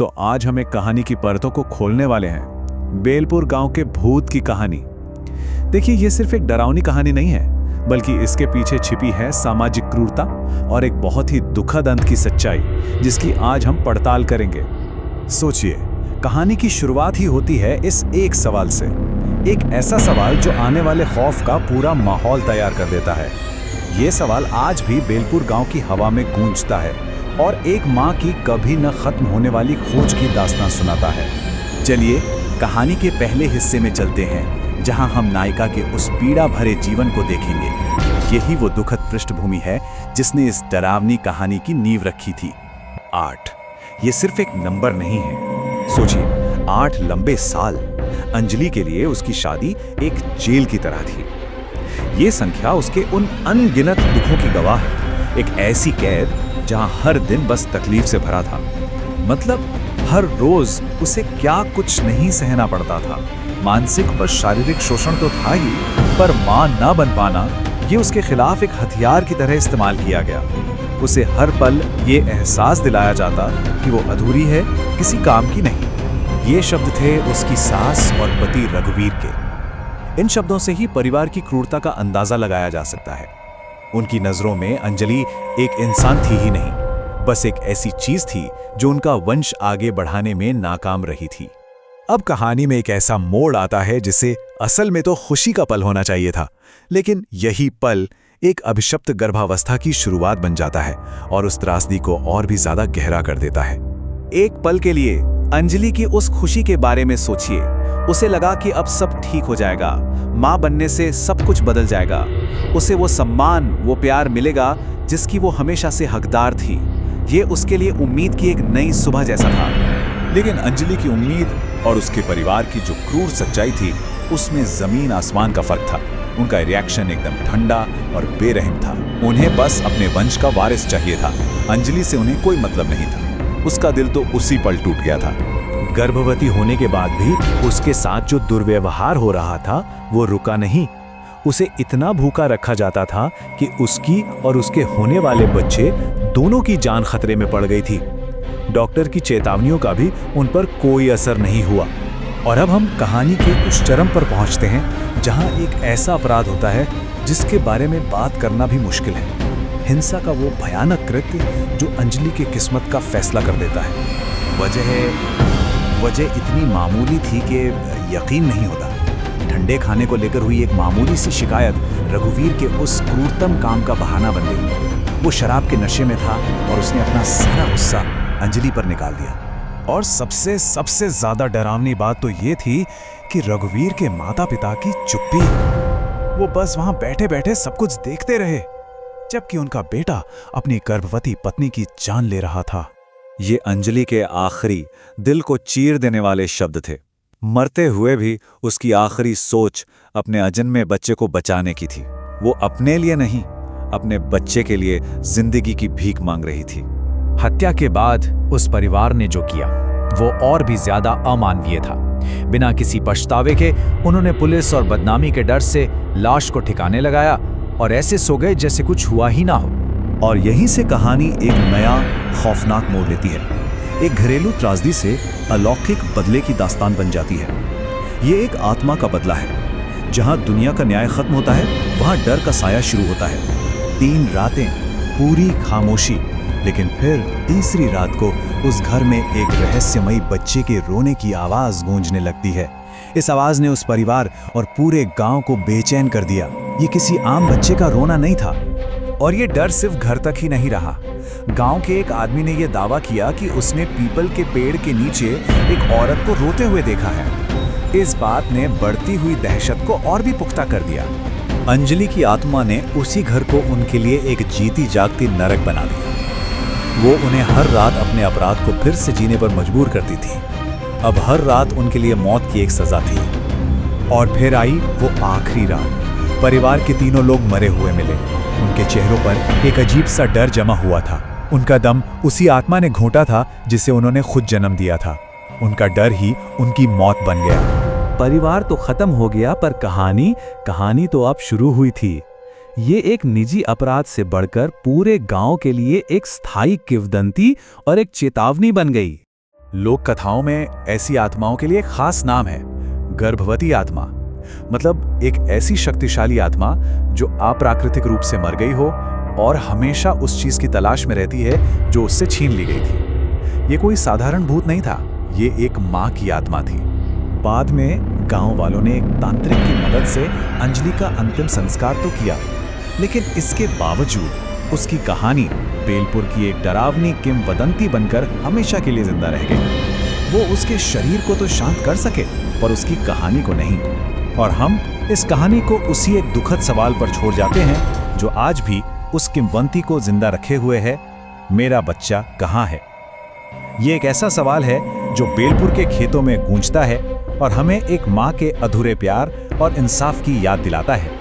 तो आज हम एक कहानी की परतों को खोलने वाले हैं, बेलपुर गांव के भूत की कहानी। देखिए, ये सिर्फ एक डरावनी कहानी नहीं है, बल्कि इसके पीछे छिपी है सामाजिक क्रूरता और एक बहुत ही दुखद अंत की सच्चाई, जिसकी आज हम पड़ताल करेंगे। सोचिए, कहानी की शुरुआत ही होती है इस एक सवाल से, एक ऐसा सवाल जो आने वाले खौफ का पूरा माहौल तैयार कर देता है। ये सवाल आज भी बेलपुर गांव की हवा में गूंजता है और एक माँ की कभी न खत्म होने वाली खोज की दास्तां सुनाता है। चलिए कहानी के पहले हिस्से में चलते हैं, जहां हम नायिका के उस पीड़ा भरे जीवन को देखेंगे। यही वो दुखद पृष्ठभूमि है जिसने इस डरावनी कहानी की नींव रखी थी। 8 ये सिर्फ एक नंबर नहीं है। सोचिए, 8 लंबे साल। अंजलि के लिए उसकी शादी एक जेल की तरह थी। ये संख्या उसके उन अनगिनत दुखों की गवाह है। एक ऐसी कैद जहां हर दिन बस तकलीफ से भरा था। मतलब हर रोज उसे क्या कुछ नहीं सहना पड़ता था। मानसिक और शारीरिक शोषण तो था ही, पर मां ना बन पाना ये उसके खिलाफ एक हथियार की तरह इस्तेमाल किया गया। उसे हर पल ये एहसास दिलाया जाता कि वो अधूरी है, किसी काम की नहीं। ये शब्द थे उसकी सास और पति रघुवीर के। इन शब्दों से ही परिवार की क्रूरता का अंदाजा लगाया जा सकता है। उनकी नजरों में अंजलि एक इंसान थी ही नहीं, बस एक ऐसी चीज थी जो उनका वंश आगे बढ़ाने में नाकाम रही थी। अब कहानी में एक ऐसा मोड़ आता है जिसे असल में तो खुशी का पल होना चाहिए था, लेकिन यही पल एक अभिशप्त गर्भावस्था की शुरुआत बन जाता है और उस त्रासदी को और भी ज्यादा गहरा कर देता है। एक पल के लिए अंजलि की उस खुशी के बारे में सोचिए। उसे लगा कि अब सब ठीक हो जाएगा, मां बनने से सब कुछ बदल जाएगा। उसे वो सम्मान, वो प्यार मिलेगा जिसकी वो हमेशा से हकदार थी। ये उसके लिए उम्मीद की एक नई सुबह जैसा था। लेकिन अंजलि की उम्मीद और उसके परिवार की जो क्रूर सच्चाई थी, उसमें जमीन आसमान का फर्क था। उनका रिएक्शन एकदम ठंडा और बेरहम था। उन्हें बस अपने वंश का वारिस चाहिए था। अंजलि से उन्हें कोई मतलब नहीं था। उसका दिल तो उसी पल टूट गया था। गर्भवती होने के बाद भी उसके साथ जो दुर्व्यवहार हो रहा था वो रुका नहीं। उसे इतना भूखा रखा जाता था कि उसकी और उसके होने वाले बच्चे दोनों की जान खतरे में पड़ गई थी। डॉक्टर की चेतावनियों का भी उन पर कोई असर नहीं हुआ। और अब हम कहानी के उस चरम पर पहुंचते हैं जहां एक ऐसा अपराध होता है जिसके बारे में बात करना भी मुश्किल है। हिंसा का वो भयानक कृत्य जो अंजलि की किस्मत का फैसला कर देता है। वजह इतनी मामूली थी कि यकीन नहीं होता। ठंडे खाने को लेकर हुई एक मामूली सी शिकायत रघुवीर के उस क्रूरतम काम का बहाना बन गई। वो शराब के नशे में था और उसने अपना सारा गुस्सा अंजलि पर निकाल दिया। और सबसे ज्यादा डरावनी बात तो ये थी कि रघुवीर के माता पिता की चुप्पी। वो बस वहां बैठे बैठे सब कुछ देखते रहे, जबकि उनका बेटा अपनी गर्भवती पत्नी की जान ले रहा था। ये अंजलि के आखिरी दिल को चीर देने वाले शब्द थे। मरते हुए भी उसकी आखिरी सोच अपने अजन्मे बच्चे को बचाने की थी। वो अपने लिए नहीं, अपने बच्चे के लिए जिंदगी की भीख मांग रही थी। हत्या के बाद उस परिवार ने जो किया वो और भी ज्यादा अमानवीय था। बिना किसी पछतावे के उन्होंने पुलिस और बदनामी के डर से लाश को ठिकाने लगाया और ऐसे सो गए जैसे कुछ हुआ ही ना हो। और यहीं से कहानी एक नया खौफनाक मोड़ लेती है। एक घरेलू त्रासदी से अलौकिक बदले की दास्तान बन जाती है। ये एक आत्मा का बदला है। जहां दुनिया का न्याय खत्म होता है, वहां डर का साया शुरू होता है। 3 रातें पूरी खामोशी, लेकिन फिर तीसरी रात को उस घर में एक रहस्यमयी बच्चे के रोने की आवाज गूंजने लगती है। इस आवाज ने उस परिवार और पूरे गांव को बेचैन कर दिया। ये किसी आम बच्चे का रोना नहीं था। और ये डर सिर्फ घर तक ही नहीं रहा। गांव के एक आदमी ने यह दावा किया कि उसने पीपल के पेड़ के नीचे एक औरत को रोते हुए देखा है। इस बात ने बढ़ती हुई दहशत को और भी पुख्ता कर दिया। अंजलि की आत्मा ने उसी घर को उनके लिए एक जीती जागती नरक बना दिया। वो उन्हें हर रात अपने अपराध को फिर से जीने पर मजबूर करती थी। अब हर रात उनके लिए मौत की एक सजा थी। और फिर आई वो आखिरी रात। परिवार के तीनों लोग मरे हुए मिले। उनके चेहरों पर एक अजीब सा डर जमा हुआ था। उनका दम उसी आत्मा ने घोंटा था जिसे उन्होंने खुद जन्म दिया था। उनका डर ही उनकी मौत बन गया। परिवार तो खत्म हो गया, पर कहानी तो अब शुरू हुई थी। ये एक निजी अपराध से बढ़कर पूरे गांव के लिए एक स्थायी किंवदंती और एक चेतावनी बन गई। लोक कथाओं में ऐसी आत्माओं के लिए एक खास नाम है, गर्भवती आत्मा। मतलब एक ऐसी शक्तिशाली आत्मा जो अप्राकृतिक रूप से मर गई हो और हमेशा उस चीज की तलाश में रहती है जो उससे छीन ली गई थी। ये कोई साधारण भूत नहीं था, ये एक माँ की आत्मा थी। बाद में गांव वालों ने एक तांत्रिक की मदद से अंजलि का अंतिम संस्कार तो किया, लेकिन इसके बावजूद उसकी कहानी बेलपुर की एक डरावनी किंवदंती बनकर हमेशा के लिए जिंदा रह गई। वो उसके शरीर को तो शांत कर सके, पर उसकी कहानी को नहीं। और हम इस कहानी को उसी एक दुखद सवाल पर छोड़ जाते हैं जो आज भी उस किंवदंती को जिंदा रखे हुए है, मेरा बच्चा कहाँ है? ये एक ऐसा सवाल है जो बेलपुर के खेतों में गूंजता है और हमें एक माँ के अधूरे प्यार और इंसाफ की याद दिलाता है।